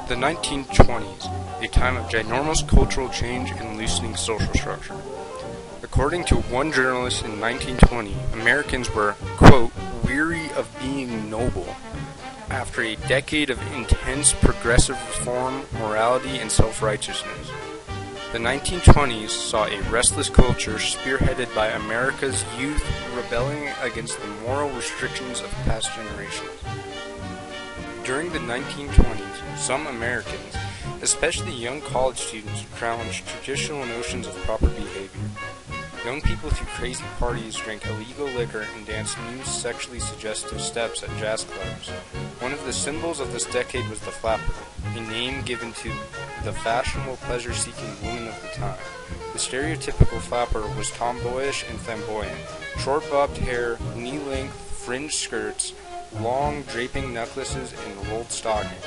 The 1920s, a time of ginormous cultural change and loosening social structure. According to one journalist in 1920, Americans were, quote, weary of being noble after a decade of intense progressive reform, morality, and self-righteousness. The 1920s saw a restless culture spearheaded by America's youth rebelling against the moral restrictions of past generations. During the 1920s, some Americans, especially young college students, challenged traditional notions of proper behavior. Young people threw crazy parties, drank illegal liquor, and danced new sexually suggestive steps at jazz clubs. One of the symbols of this decade was the flapper, a name given to the fashionable pleasure-seeking woman of the time. The stereotypical flapper was tomboyish and flamboyant. Short bobbed hair, knee-length fringed skirts, long draping necklaces, and rolled stockings.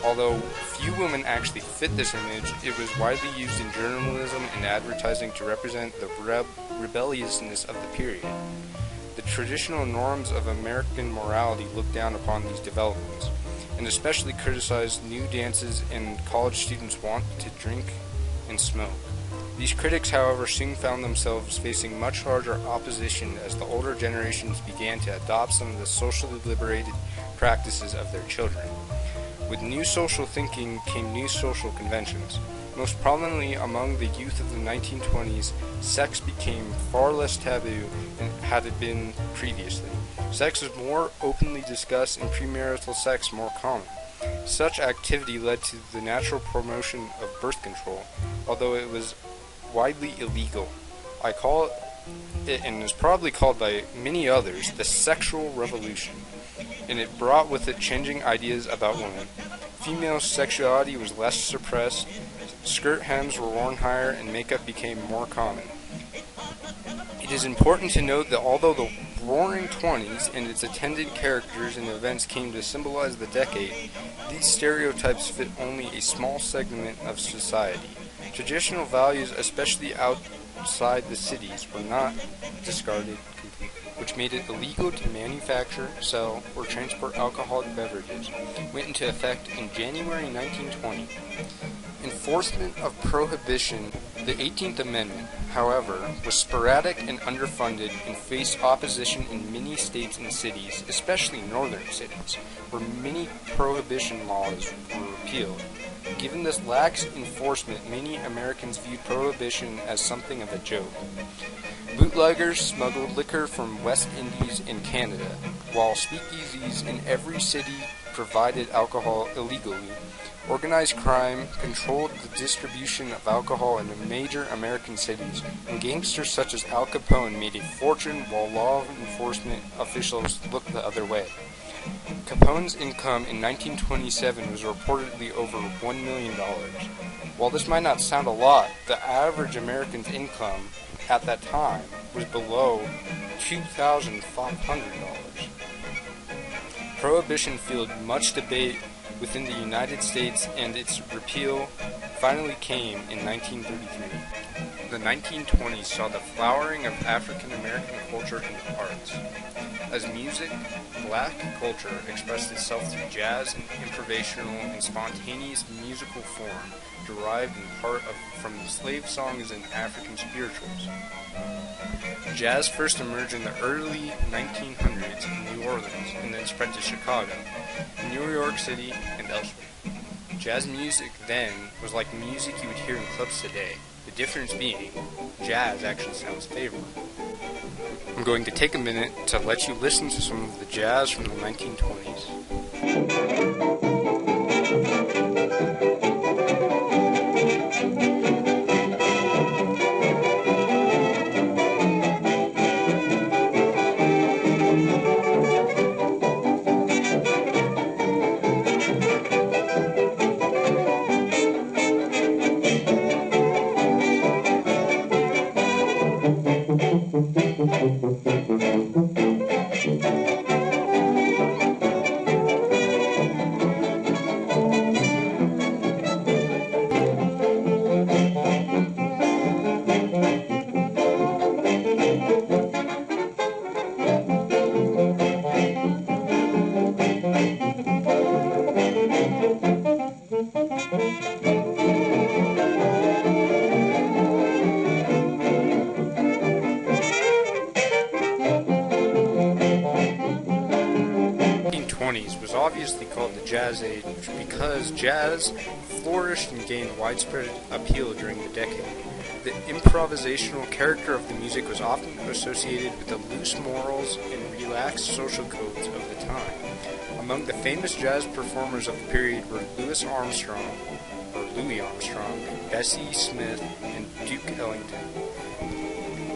Although few women actually fit this image, it was widely used in journalism and advertising to represent the rebelliousness of the period. The traditional norms of American morality looked down upon these developments, and especially criticized new dances and college students' want to drink and smoke. These critics, however, soon found themselves facing much larger opposition as the older generations began to adopt some of the socially liberated practices of their children. With new social thinking came new social conventions. Most prominently among the youth of the 1920s, sex became far less taboo than had it been previously. Sex was more openly discussed and premarital sex more common. Such activity led to the natural promotion of birth control, although it was widely illegal. I call it, and is probably called by many others, the sexual revolution, and it brought with it changing ideas about women. Female sexuality was less suppressed, skirt hems were worn higher, and makeup became more common. It is important to note that although the Roaring Twenties and its attendant characters and events came to symbolize the decade, these stereotypes fit only a small segment of society. Traditional values, especially outside the cities, were not discarded completely, which made it illegal to manufacture, sell, or transport alcoholic beverages, went into effect in January 1920. Enforcement of prohibition, the 18th Amendment, however, was sporadic and underfunded and faced opposition in many states and cities, especially northern cities, where many prohibition laws were repealed. Given this lax enforcement, many Americans viewed prohibition as something of a joke. Bootleggers smuggled liquor from West Indies and Canada, while speakeasies in every city provided alcohol illegally. Organized crime controlled the distribution of alcohol in the major American cities, and gangsters such as Al Capone made a fortune while law enforcement officials looked the other way. Capone's income in 1927 was reportedly over $1 million. While this might not sound a lot, the average American's income at that time was below $2,500. Prohibition fueled much debate within the United States, and its repeal finally came in 1933. The 1920s saw the flowering of African American culture in the arts. As music, black culture expressed itself through jazz, an improvisational and spontaneous musical form derived in part from slave songs and African spirituals. Jazz first emerged in the early 1900s in New Orleans and then spread to Chicago, New York City, and elsewhere. Jazz music then was like music you would hear in clubs today, the difference being jazz actually sounds favorable. I'm going to take a minute to let you listen to some of the jazz from the 1920s. previously called the Jazz Age because jazz flourished and gained widespread appeal during the decade. The improvisational character of the music was often associated with the loose morals and relaxed social codes of the time. Among the famous jazz performers of the period were Louis Armstrong, Bessie Smith, and Duke Ellington.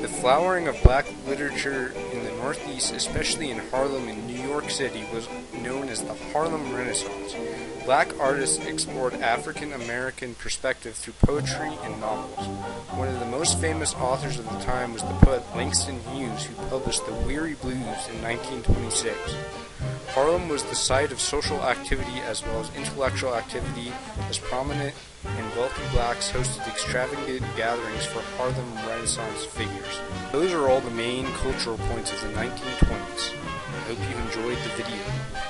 The flowering of black literature in the Northeast, especially in Harlem and New York City, was known as the Harlem Renaissance. Black artists explored African American perspective through poetry and novels. One of the most famous authors of the time was the poet Langston Hughes, who published The Weary Blues in 1926. Harlem was the site of social activity as well as intellectual activity, as prominent and wealthy blacks hosted extravagant gatherings for Harlem Renaissance figures. Those are all the main cultural points of the 1920s. I hope you enjoyed the video.